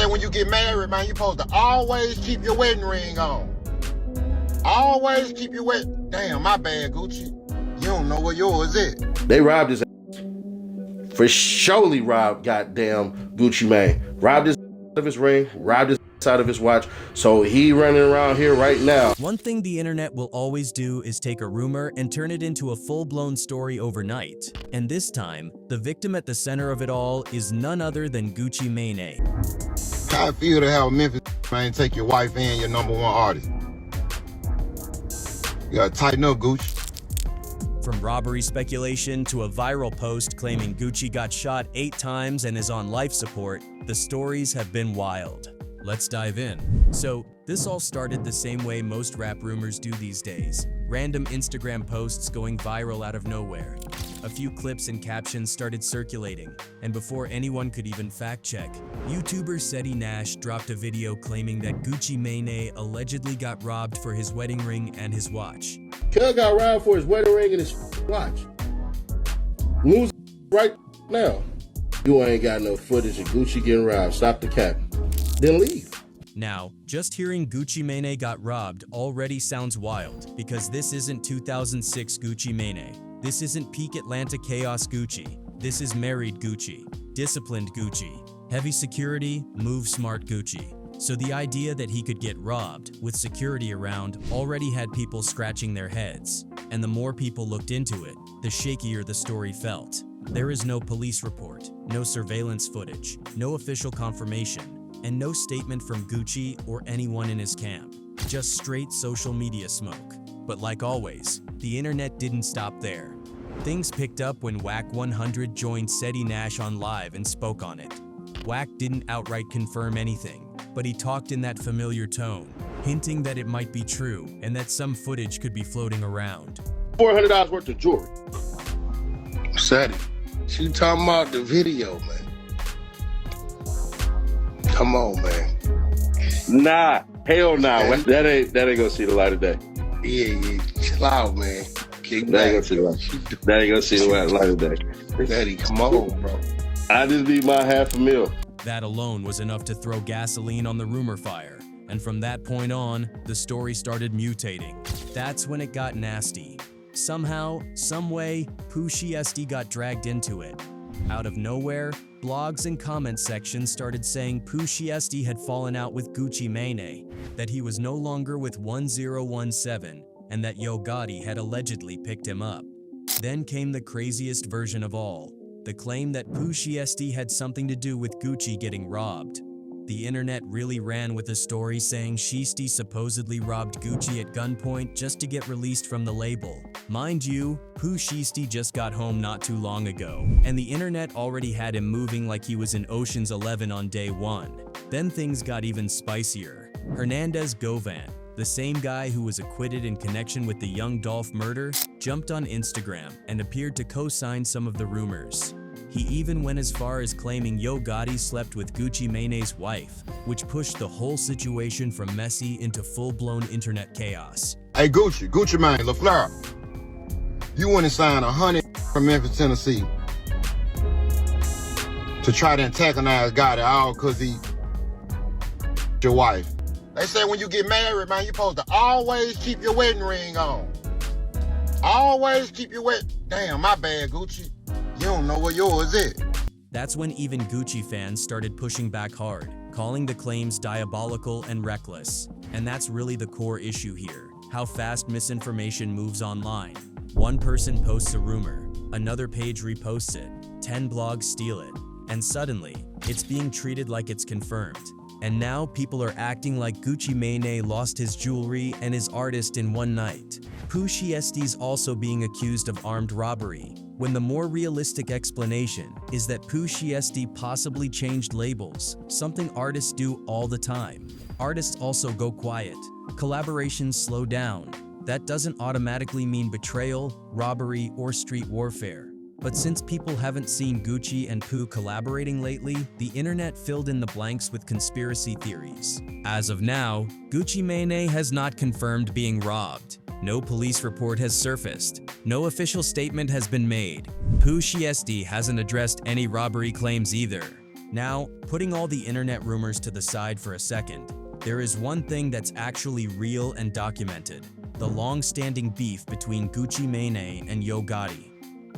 say when you get married, man, you supposed to always keep your wedding ring on. Always keep your wedding. Damn, my bad, Gucci. You don't know where yours is. They robbed his for surely robbed goddamn Gucci Mane. Robbed his out of his ring, robbed his out of his watch. So he running around here right now. One thing the internet will always do is take a rumor and turn it into a full-blown story overnight. And this time, the victim at the center of it all is none other than Gucci Mane. How I feel to have a Memphis man take your wife and your #1 artist. You gotta tighten up, Gucci. From robbery speculation to a viral post claiming Gucci got shot 8 times and is on life support, the stories have been wild. Let's dive in. So, this all started the same way most rap rumors do these days. Random Instagram posts going viral out of nowhere. A few clips and captions started circulating, and before anyone could even fact-check, YouTuber Seti Nash dropped a video claiming that Gucci Mane allegedly got robbed for his wedding ring and his watch. Kid got robbed for his wedding ring and his watch. Lose right now. You ain't got no footage of Gucci getting robbed. Stop the cap. Then leave. Now, just hearing Gucci Mane got robbed already sounds wild, because this isn't 2006 Gucci Mane. This isn't peak Atlanta chaos Gucci. This is married Gucci, disciplined Gucci, heavy security, move smart Gucci. So the idea that he could get robbed with security around already had people scratching their heads. And the more people looked into it, the shakier the story felt. There is no police report, no surveillance footage, no official confirmation, and no statement from Gucci or anyone in his camp. Just straight social media smoke. But like always, the internet didn't stop there. Things picked up when Wack 100 joined Seti Nash on live and spoke on it. Wack didn't outright confirm anything, but he talked in that familiar tone, hinting that it might be true and that some footage could be floating around. $400 worth of jewelry. Seti, she talking about the video, man. Come on, man. Nah, hell nah. Yeah. That ain't gonna see the light of day. Yeah, chill out, man. Kick That ain't back. gonna see the light. That ain't gonna see the light of day. Daddy, come on, bro. I just need my $500,000. That alone was enough to throw gasoline on the rumor fire, and from that point on, the story started mutating. That's when it got nasty. Somehow, someway, Poochie SD got dragged into it. Out of nowhere, blogs and comment sections started saying Poochie SD had fallen out with Gucci Mane, that he was no longer with 1017, and that Yo Gotti had allegedly picked him up. Then came the craziest version of all, the claim that Poochie SD had something to do with Gucci getting robbed. The internet really ran with the story saying Sheesty supposedly robbed Gucci at gunpoint just to get released from the label. Mind you, Pooh Sheesty just got home not too long ago, and the internet already had him moving like he was in Ocean's 11 on day 1. Then things got even spicier. Hernandez Govan, the same guy who was acquitted in connection with the Young Dolph murder, jumped on Instagram and appeared to co-sign some of the rumors. He even went as far as claiming Yo Gotti slept with Gucci Mane's wife, which pushed the whole situation from messy into full-blown internet chaos. Hey, Gucci Mane, LaFleur. You went and signed 100 from Memphis, Tennessee to try to antagonize Gotti all because he your wife. They say when you get married, man, you supposed to always keep your wedding ring on. Always keep your Damn, my bad, Gucci. You don't know where yours is. That's when even Gucci fans started pushing back hard, calling the claims diabolical and reckless. And that's really the core issue here, how fast misinformation moves online. One person posts a rumor, another page reposts it, 10 blogs steal it, and suddenly, it's being treated like it's confirmed. And now people are acting like Gucci Mane lost his jewelry and his artist in one night. Poochie SD's also being accused of armed robbery, when the more realistic explanation is that Poochie SD possibly changed labels, something artists do all the time. Artists also go quiet. Collaborations slow down. That doesn't automatically mean betrayal, robbery, or street warfare. But since people haven't seen Gucci and Pooh collaborating lately, the internet filled in the blanks with conspiracy theories. As of now, Gucci Mane has not confirmed being robbed. No police report has surfaced. No official statement has been made. Poochie SD hasn't addressed any robbery claims either. Now, putting all the internet rumors to the side for a second, there is one thing that's actually real and documented: the long-standing beef between Gucci Mane and Yo Gotti.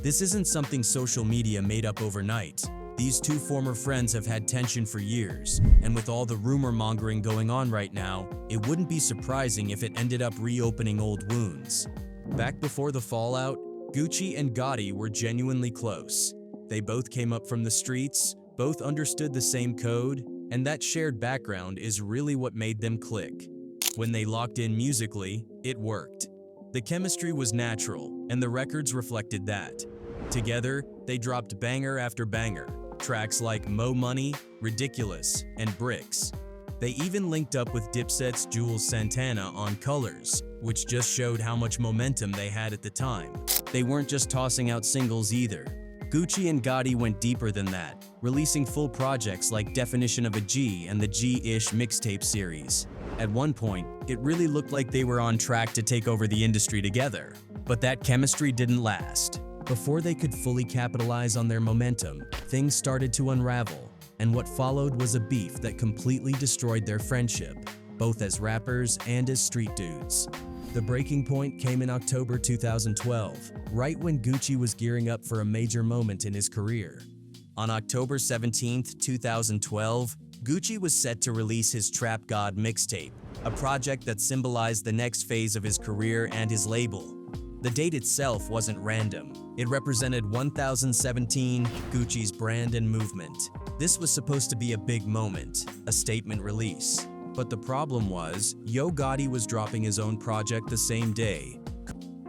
This isn't something social media made up overnight. These two former friends have had tension for years, and with all the rumor mongering going on right now, it wouldn't be surprising if it ended up reopening old wounds. Back before the fallout, Gucci and Gotti were genuinely close. They both came up from the streets, both understood the same code, and that shared background is really what made them click. When they locked in musically, it worked. The chemistry was natural, and the records reflected that. Together, they dropped banger after banger, tracks like Mo Money, Ridiculous, and Bricks. They even linked up with Dipset's Jules Santana on Colors, which just showed how much momentum they had at the time. They weren't just tossing out singles either. Gucci and Gotti went deeper than that, releasing full projects like Definition of a G and the G-ish mixtape series. At one point, it really looked like they were on track to take over the industry together. But that chemistry didn't last. Before they could fully capitalize on their momentum, things started to unravel, and what followed was a beef that completely destroyed their friendship, both as rappers and as street dudes. The breaking point came in October 2012, right when Gucci was gearing up for a major moment in his career. On October 17, 2012, Gucci was set to release his Trap God mixtape, a project that symbolized the next phase of his career and his label. The date itself wasn't random. It represented 1017, Gucci's brand and movement. This was supposed to be a big moment, a statement release. But the problem was, Yo Gotti was dropping his own project the same day.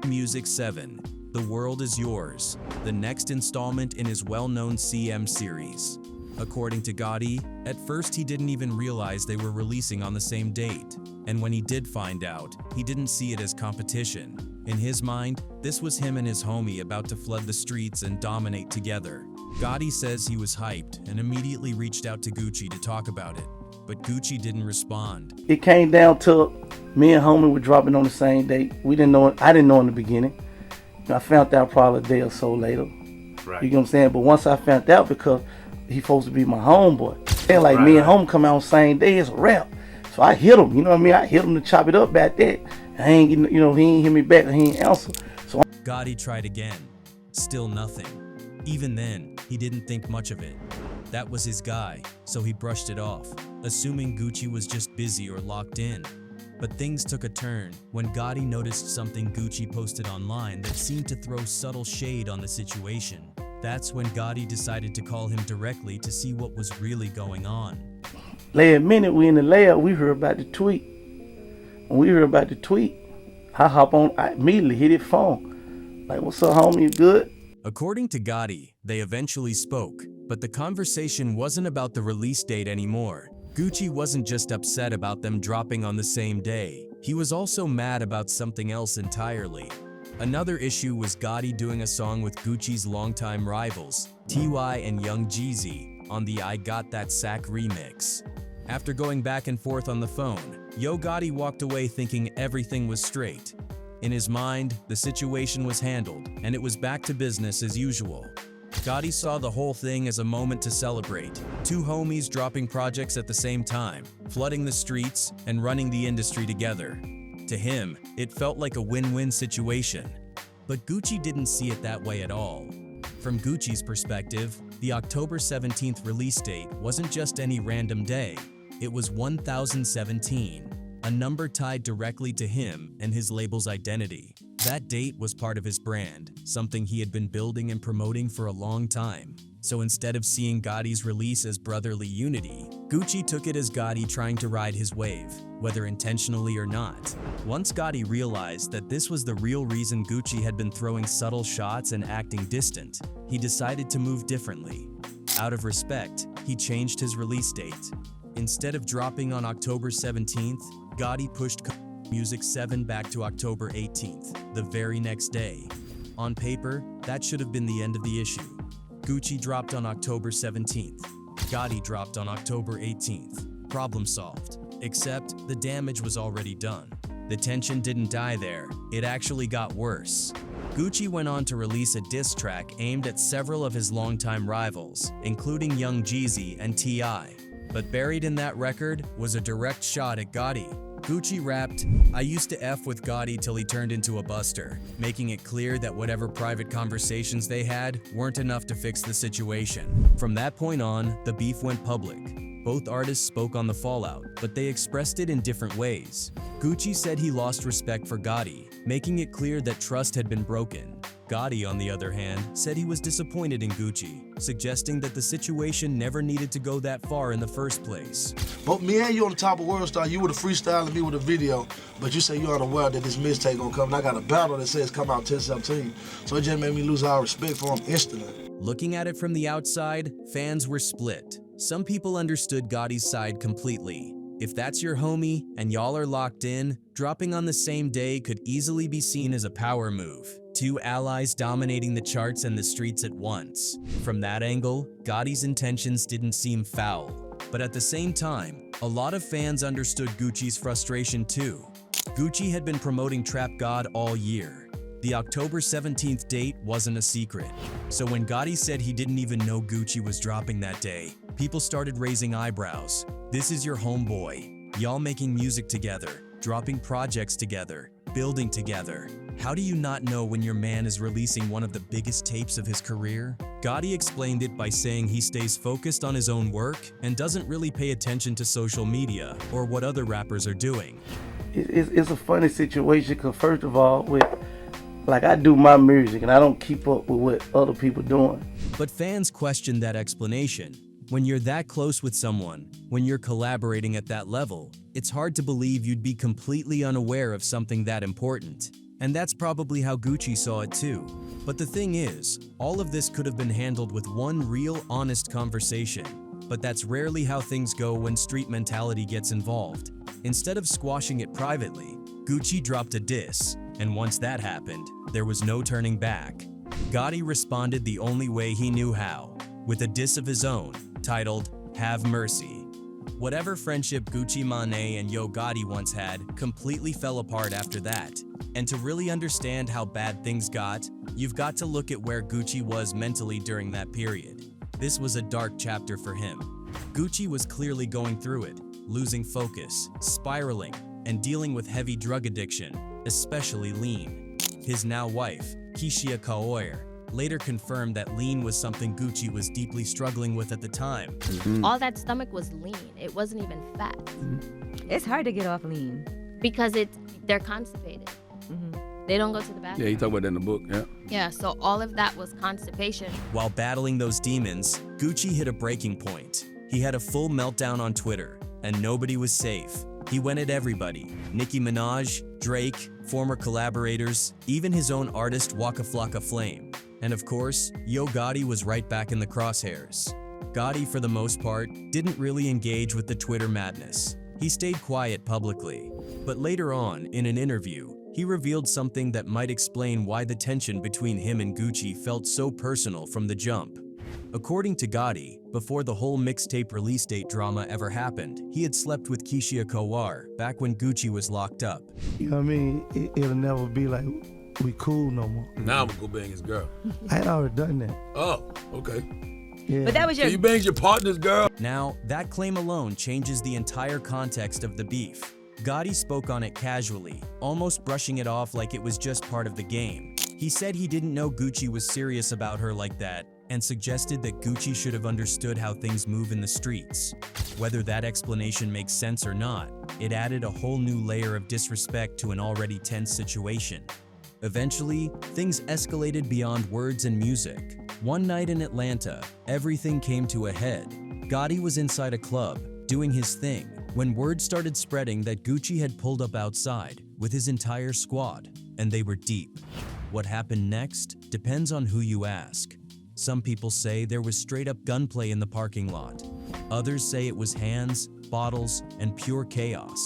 Music 7, The World Is Yours, the next installment in his well-known CM series. According to Gotti, at first he didn't even realize they were releasing on the same date. And when he did find out, he didn't see it as competition. In his mind, this was him and his homie about to flood the streets and dominate together. Gotti says he was hyped and immediately reached out to Gucci to talk about it. But Gucci didn't respond. It came down to me and homie were dropping on the same date. We didn't know it. I didn't know in the beginning. I found out probably a day or so later. Right. You know what I'm saying? But once I found out, because he supposed to be my homeboy. And like me and homie come out on the same day, it's a rap. So I hit him, you know what I mean? I hit him to chop it up back there. I ain't getting, you know, he ain't hit me back, he ain't answer. So Gotti tried again. Still nothing. Even then, he didn't think much of it. That was his guy, so he brushed it off, assuming Gucci was just busy or locked in. But things took a turn when Gotti noticed something Gucci posted online that seemed to throw subtle shade on the situation. That's when Gotti decided to call him directly to see what was really going on. last minute, we in the lab, we heard about the tweet. When we heard about the tweet, I hop on, I immediately hit his phone. Like, what's up, homie, you good? According to Gotti, they eventually spoke, but the conversation wasn't about the release date anymore. Gucci wasn't just upset about them dropping on the same day. He was also mad about something else entirely. Another issue was Gotti doing a song with Gucci's longtime rivals, T.Y. and Young Jeezy, on the I Got That Sack remix. After going back and forth on the phone, Yo Gotti walked away thinking everything was straight. In his mind, the situation was handled, and it was back to business as usual. Gotti saw the whole thing as a moment to celebrate. Two homies dropping projects at the same time, flooding the streets, and running the industry together. To him, it felt like a win-win situation. But Gucci didn't see it that way at all. From Gucci's perspective, the October 17th release date wasn't just any random day. It was 1017, a number tied directly to him and his label's identity. That date was part of his brand, something he had been building and promoting for a long time. So instead of seeing Gotti's release as brotherly unity, Gucci took it as Gotti trying to ride his wave, whether intentionally or not. Once Gotti realized that this was the real reason Gucci had been throwing subtle shots and acting distant, he decided to move differently. Out of respect, he changed his release date. Instead of dropping on October 17th, Gotti pushed Music 7 back to October 18th, the very next day. On paper, that should have been the end of the issue. Gucci dropped on October 17th. Gotti dropped on October 18th. Problem solved. Except the damage was already done. The tension didn't die there. It actually got worse. Gucci went on to release a diss track aimed at several of his longtime rivals, including Young Jeezy and T.I. But buried in that record was a direct shot at Gotti. Gucci rapped, "I used to F with Gotti till he turned into a buster," making it clear that whatever private conversations they had weren't enough to fix the situation. From that point on, the beef went public. Both artists spoke on the fallout, but they expressed it in different ways. Gucci said he lost respect for Gotti, making it clear that trust had been broken. Gotti, on the other hand, said he was disappointed in Gucci, suggesting that the situation never needed to go that far in the first place. But me and you on the top of World Star, you would have freestyled me with a video, but you say you're unaware that this mixtape gonna come, and I got a battle that says come out 10/17. So it just made me lose all respect for him instantly. Looking at it from the outside, fans were split. Some people understood Gotti's side completely. If that's your homie and y'all are locked in, dropping on the same day could easily be seen as a power move. Two allies dominating the charts and the streets at once. From that angle, Gotti's intentions didn't seem foul. But at the same time, a lot of fans understood Gucci's frustration too. Gucci had been promoting Trap God all year. The October 17th date wasn't a secret. So when Gotti said he didn't even know Gucci was dropping that day, people started raising eyebrows. This is your homeboy. Y'all making music together, dropping projects together, building together. How do you not know when your man is releasing one of the biggest tapes of his career? Gotti explained it by saying he stays focused on his own work and doesn't really pay attention to social media or what other rappers are doing. It's a funny situation because first of all, like I do my music and I don't keep up with what other people doing. But fans questioned that explanation. When you're that close with someone, when you're collaborating at that level, it's hard to believe you'd be completely unaware of something that important. And that's probably how Gucci saw it too. But the thing is, all of this could have been handled with one real honest conversation. But that's rarely how things go when street mentality gets involved. Instead of squashing it privately, Gucci dropped a diss, and once that happened, there was no turning back. Gotti responded the only way he knew how, with a diss of his own, titled, "Have Mercy." Whatever friendship Gucci Mane and Yo Gotti once had completely fell apart after that. And to really understand how bad things got, you've got to look at where Gucci was mentally during that period. This was a dark chapter for him. Gucci was clearly going through it, losing focus, spiraling, and dealing with heavy drug addiction, especially lean. His now wife, Keshia Kaoir, later confirmed that lean was something Gucci was deeply struggling with at the time. All that stomach was lean. It wasn't even fat. It's hard to get off lean. Because they're constipated. They don't go to the bathroom. Yeah, you talk about that in the book, yeah. Yeah, so all of that was constipation. While battling those demons, Gucci hit a breaking point. He had a full meltdown on Twitter, and nobody was safe. He went at everybody. Nicki Minaj, Drake, former collaborators, even his own artist Waka Flocka Flame. And of course, Yo Gotti was right back in the crosshairs. Gotti, for the most part, didn't really engage with the Twitter madness. He stayed quiet publicly. But later on, in an interview, he revealed something that might explain why the tension between him and Gucci felt so personal from the jump. According to Gotti, before the whole mixtape release date drama ever happened, he had slept with Keshia Kaoir back when Gucci was locked up. You know what I mean? It'll never be like we cool no more. Now I'm gonna go bang his girl. I had already done that. Oh, okay. Yeah. But that was So your you banged your partner's girl? Now, that claim alone changes the entire context of the beef. Gotti spoke on it casually, almost brushing it off like it was just part of the game. He said he didn't know Gucci was serious about her like that, and suggested that Gucci should have understood how things move in the streets. Whether that explanation makes sense or not, it added a whole new layer of disrespect to an already tense situation. Eventually, things escalated beyond words and music. One night in Atlanta, everything came to a head. Gotti was inside a club, doing his thing, when word started spreading that Gucci had pulled up outside with his entire squad, and they were deep. What happened next depends on who you ask. Some people say there was straight-up gunplay in the parking lot. Others say it was hands, bottles, and pure chaos.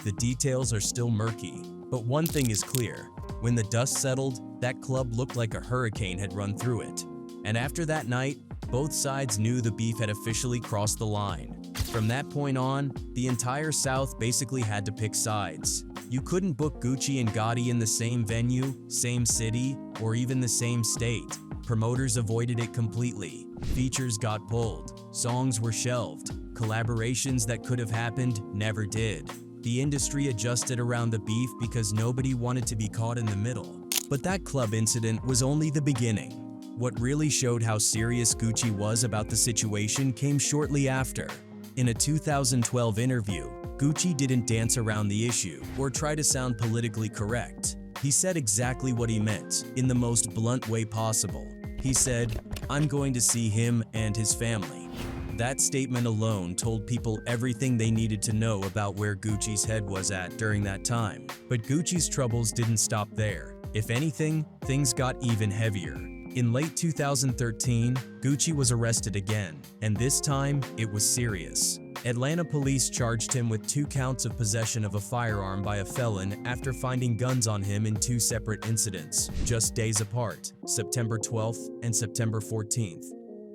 The details are still murky, but one thing is clear. When the dust settled, that club looked like a hurricane had run through it. And after that night, both sides knew the beef had officially crossed the line. From that point on, the entire South basically had to pick sides. You couldn't book Gucci and Gotti in the same venue, same city, or even the same state. Promoters avoided it completely. Features got pulled. Songs were shelved. Collaborations that could have happened never did. The industry adjusted around the beef because nobody wanted to be caught in the middle. But that club incident was only the beginning. What really showed how serious Gucci was about the situation came shortly after. In a 2012 interview, Gucci didn't dance around the issue or try to sound politically correct. He said exactly what he meant, in the most blunt way possible. He said, "I'm going to see him and his family." That statement alone told people everything they needed to know about where Gucci's head was at during that time. But Gucci's troubles didn't stop there. If anything, things got even heavier. In late 2013, Gucci was arrested again, and this time it was serious. Atlanta police charged him with 2 counts of possession of a firearm by a felon after finding guns on him in 2 separate incidents, just days apart, September 12th and September 14th.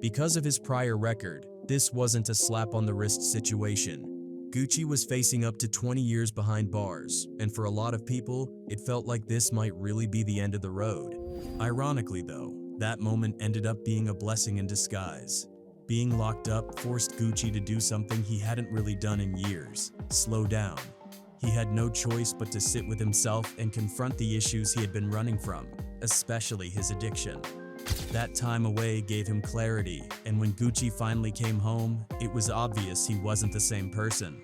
Because of his prior record, this wasn't a slap on the wrist situation. Gucci was facing up to 20 years behind bars, and for a lot of people, it felt like this might really be the end of the road. Ironically though, that moment ended up being a blessing in disguise. Being locked up forced Gucci to do something he hadn't really done in years: slow down. He had no choice but to sit with himself and confront the issues he had been running from, especially his addiction. That time away gave him clarity, and when Gucci finally came home, it was obvious he wasn't the same person.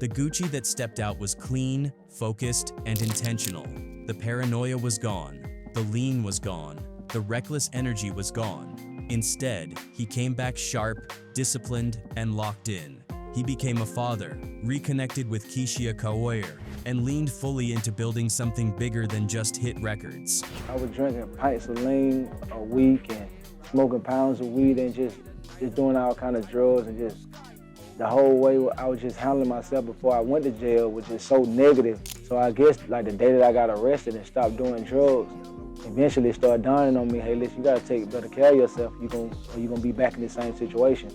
The Gucci that stepped out was clean, focused, and intentional. The paranoia was gone. The lean was gone. The reckless energy was gone. Instead, he came back sharp, disciplined, and locked in. He became a father, reconnected with Keisha Kawair, and leaned fully into building something bigger than just hit records. I was drinking pints of lean a week and smoking pounds of weed and just doing all kind of drugs, and just the whole way I was just handling myself before I went to jail was just so negative. So I guess like the day that I got arrested and stopped doing drugs, eventually it started dawning on me, hey, listen, you gotta take better care of yourself, or you're gonna be back in the same situation.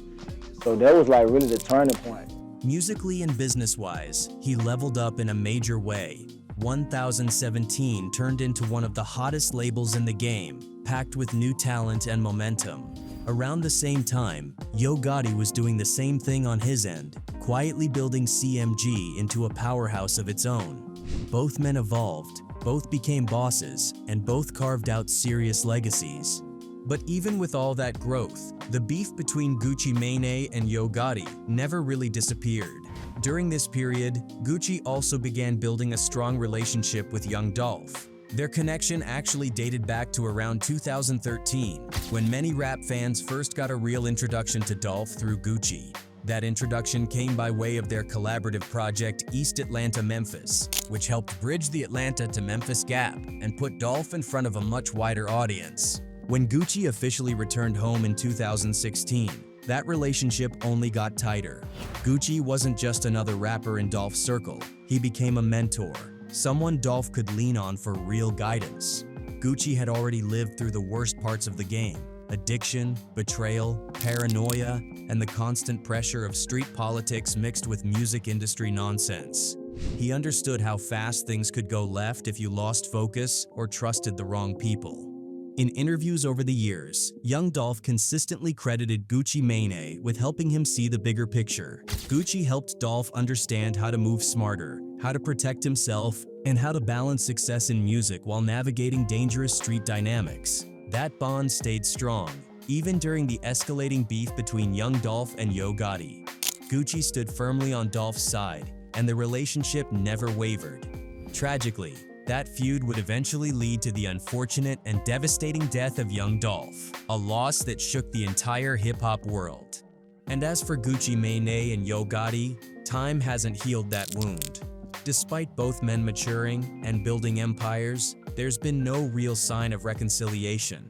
So that was like really the turning point. Musically and business-wise, he leveled up in a major way. 1017 turned into one of the hottest labels in the game, packed with new talent and momentum. Around the same time, Yo Gotti was doing the same thing on his end, quietly building CMG into a powerhouse of its own. Both men evolved, both became bosses, and both carved out serious legacies. But even with all that growth, the beef between Gucci Mane and Yo Gotti never really disappeared. During this period, Gucci also began building a strong relationship with Young Dolph. Their connection actually dated back to around 2013, when many rap fans first got a real introduction to Dolph through Gucci. That introduction came by way of their collaborative project East Atlanta Memphis, which helped bridge the Atlanta to Memphis gap and put Dolph in front of a much wider audience. When Gucci officially returned home in 2016, that relationship only got tighter. Gucci wasn't just another rapper in Dolph's circle, he became a mentor, someone Dolph could lean on for real guidance. Gucci had already lived through the worst parts of the game: addiction, betrayal, paranoia, and the constant pressure of street politics mixed with music industry nonsense. He understood how fast things could go left if you lost focus or trusted the wrong people. In interviews over the years, Young Dolph consistently credited Gucci Mane with helping him see the bigger picture. Gucci helped Dolph understand how to move smarter, how to protect himself, and how to balance success in music while navigating dangerous street dynamics. That bond stayed strong, even during the escalating beef between Young Dolph and Yo Gotti. Gucci stood firmly on Dolph's side, and the relationship never wavered. Tragically, that feud would eventually lead to the unfortunate and devastating death of Young Dolph, a loss that shook the entire hip-hop world. And as for Gucci Mane and Yo Gotti, time hasn't healed that wound. Despite both men maturing and building empires, there's been no real sign of reconciliation.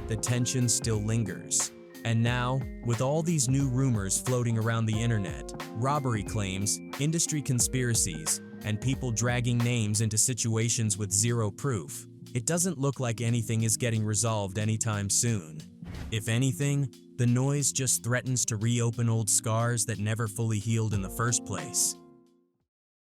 The tension still lingers. And now, with all these new rumors floating around the internet, robbery claims, industry conspiracies, and people dragging names into situations with zero proof, it doesn't look like anything is getting resolved anytime soon. If anything, The noise just threatens to reopen old scars that never fully healed in the first place.